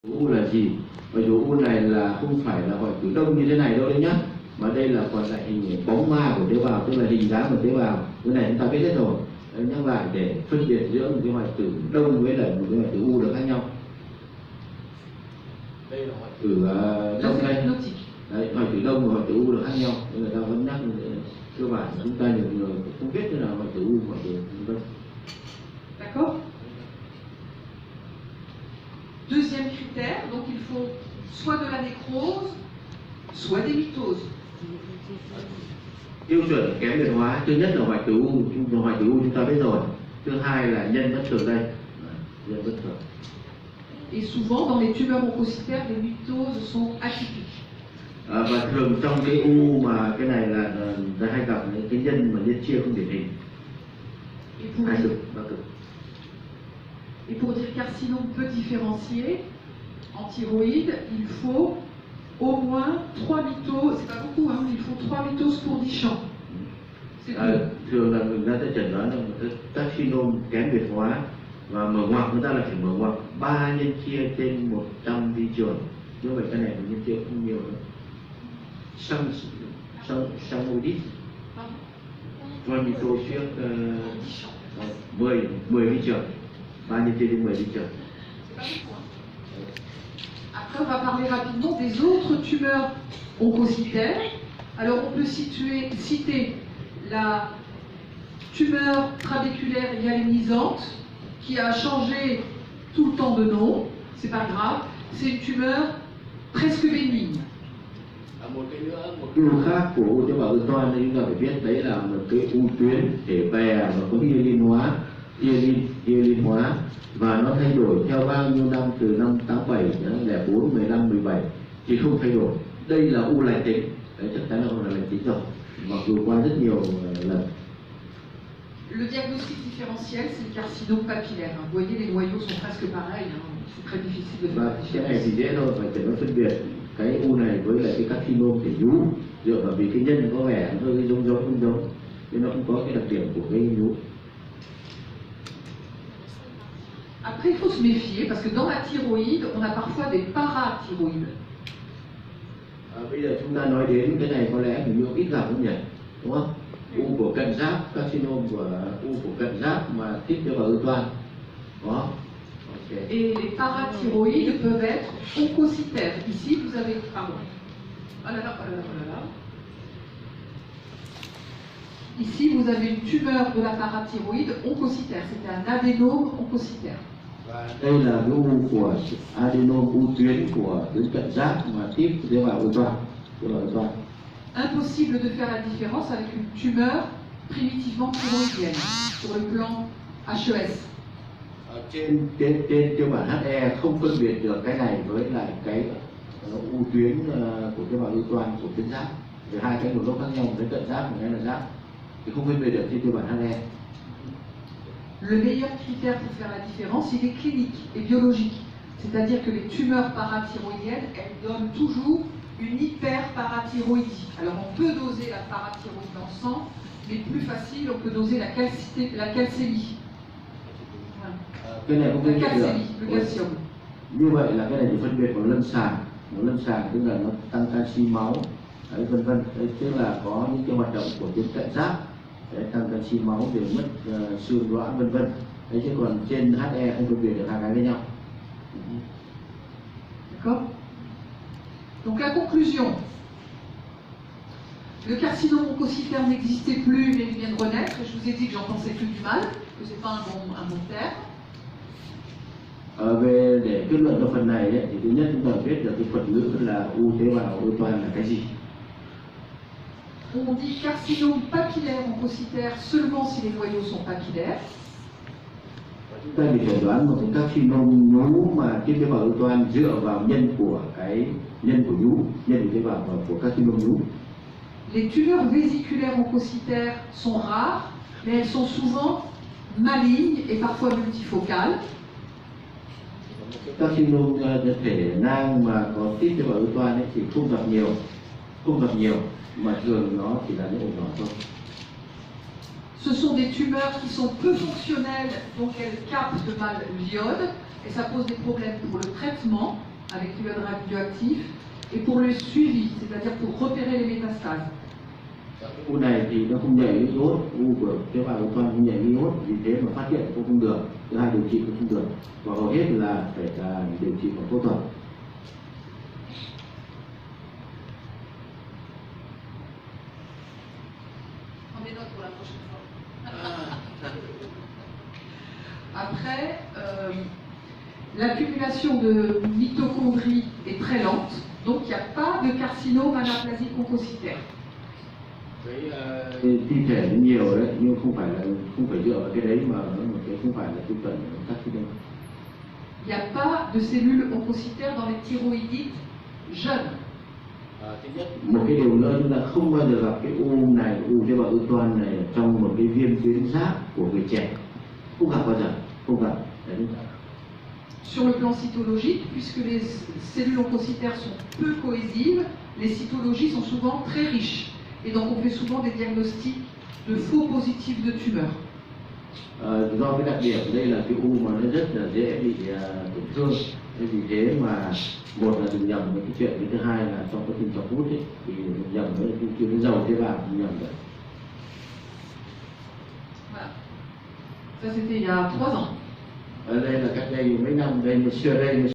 U là gì? Và dấu U này là không phải là hoại tử đông như thế này đâu đấy nhá, mà đây là còn lại hình bóng ma của tế bào, tức là hình dáng của tế bào. Cái này chúng ta biết hết rồi. Đấy, nhắc lại để phân biệt giữa một cái hoại tử đông với lại một cái hoại tử U được khác nhau. Đây là hoại tử đông đây. Đấy, hoại tử đông và hoại tử U được khác nhau. Nên người ta vẫn nhắc cơ bản chúng ta nhiều người không biết thế nào hoại tử U, hoại tử đông. D'accord? Deuxième critère, donc il faut soit de la nécrose, soit des mitoses. Tiêu chuẩn kém biệt hóa thứ nhất là hoại tử U, chúng ta biết rồi. Thứ hai là nhân bất thường đây, nhân bất thường. Et souvent dans les tumeurs oncocytaires, les mitoses sont atypiques. Và thường trong cái U mà cái này là hay gặp những cái nhân mà nhân chia không điển hình. Hai cực, ba cực. Et pour dire carcinome peu différencié, en thyroïde, il faut au moins 3 mitoses, c'est pas beaucoup, hein, il faut 3 mitoses pour 10 champs. Thường là người ta sẽ chẩn đoán là carcinome kém biệt hóa và mở ngoặc, người ta là phải mở ngoặc 3 nhân chia trên 100 vi trường. Như vậy cái này là nhân chia không nhiều nữa. Samodit 3 mitoses trước 10 vi trường. 3 nhân chia trên 10 vi trường. Après, on va parler rapidement des autres tumeurs oncocytaires. Alors, on peut citer la tumeur trabéculaire hyalainisante qui a changé tout le temps de nom. C'est pas grave. C'est une tumeur presque bénigne. Một cái u khác của u tế bào ưu toan thì chúng ta phải biết đấy là một cái u tuyến thể bè và có hyalin hóa và nó thay đổi theo bao nhiêu năm, từ năm 87 đến 04, 15, 17 thì không thay đổi. Đây là u lành tính, đấy chắc chắn là u lành tính rồi, mặc dù qua rất nhiều lần. Le diagnostic différentiel, c'est le carcinome papillaire. Vous voyez, les noyaux sont presque pareils. C'est très difficile de faire la cái này thì dễ thôi, phải chẩn đoán phân biệt cái u này với lại cái carcinome thể nhú, dựa vào vì cái nhân có vẻ hơi giống không giống, nên nó không có cái đặc điểm của cái nhú. Après, il faut se méfier parce que dans la thyroïde, on a parfois des parathyroïdes. Bây giờ chúng ta nói đến cái này có lẽ hình như ít gặp không nhỉ, đúng không? U của cận giáp, carcinome của u của cận giáp mà tiếp tế bào ưu toan, có. Okay. Et les parathyroïdes peuvent être oncocytaires. Ici, vous avez, pardon. Oh là là, oh là là, oh là là. Ici, vous avez une tumeur de la parathyroïde oncocytaire. C'était un adénome oncocytaire. Đây là cái u của adenome, u tuyến của tuyến cận giáp mà tiếp tế bào ưu toan. Impossible de faire la différence avec une tumeur primitivement thyroïdienne sur le plan HES. Trên tiêu bản HE không phân biệt được cái này với lại cái u tuyến của tế bào ưu toan của tuyến giáp, vì hai cái nguồn gốc khác nhau, cái cận giáp và cái là giáp thì không phân biệt được trên tiêu bản HE. Le meilleur critère pour faire la différence, il est clinique et biologique. C'est-à-dire que les tumeurs parathyroïdiennes, elles donnent toujours une hyperparathyroïdie. Alors on peut doser la parathyroïde dans le sang, mais plus facile, on peut doser la calcémie. Cái này không phân biệt được. Le calcium. Như vậy là cái này chỉ phân biệt bằng lâm sàng tức là nó tăng canxi máu, đấy, vân vân. Đấy, tức là có những cái hoạt động của tuyến cận giáp, đấy, tăng canxi máu để mất xương loãng vân vân. Đấy, chứ còn trên HE không phân biệt được hai cái với nhau. D'accord. Donc la conclusion. Le carcinome oncocytaire n'existait plus, mais il vient de renaître. Et je vous ai dit que j'en pensais plus du mal, que c'est pas un bon terme. Về để kết luận cho phần này ấy, thì thứ nhất chúng ta biết được cái thuật ngữ là u tế bào ưu toan là cái gì. On dit carcinome papillaire oncocytaire seulement si les noyaux sont papillaires. Chúng ta bị chẩn đoán một cái carcinome nhú mà tiếp tế bào ưu toan dựa vào nhân của nhú, nhân của tế bào của carcinome nhú. Les tumeurs vésiculaires oncocytaires sont rares, mais elles sont souvent malignes et parfois multifocales. Carcinome thể nang mà có tiếp tế bào ưu toan ấy thì không gặp nhiều, mà thường nó chỉ là những ổ nhỏ thôi. Ce sont des tumeurs qui sont peu fonctionnelles, donc elles captent mal l'iode, et ça pose des problèmes pour le traitement. avec l'iode radioactif et pour le suivi, c'est-à-dire pour repérer les métastases. U này thì nó không nhảy iốt, u của tế bào ung không nhảy iốt, vì thế mà phát hiện cũng không được, thứ hai điều trị cũng không được, và hầu hết là phải là điều trị bằng phẫu thuật. Après, l'accumulation de mitochondries est très lente, donc il n'y a pas de carcinome anaplasique oncocytaire. Cái thi thể nó nhiều đấy, nhưng không phải dựa vào cái đấy mà nó một cái không phải là cái tận các cái đấy. Il n'y a pas de cellules oncocytaires dans les thyroïdites jeunes. Một cái điều nữa là không bao giờ gặp cái u này, u tế bào ưu toan này trong một cái viêm tuyến giáp của người trẻ, không gặp bao giờ, không gặp. Đấy. Sur le plan cytologique, puisque les cellules oncocytaires sont peu cohésives, les cytologies sont souvent très riches. Et donc on fait souvent des diagnostics de faux positifs de tumeurs. Do cái đặc điểm đây là cái u mà nó rất là dễ bị tổn thương, vì thế mà một là đừng nhầm với cái chuyện, thứ hai là trong quá trình chọc hút ấy, thì đừng nhầm với cái chuyện giàu tế bào, đừng nhầm vậy. Voilà. Ça c'était il y a 3 ans. Ở đây là cách đây mấy năm, đây mà xưa đây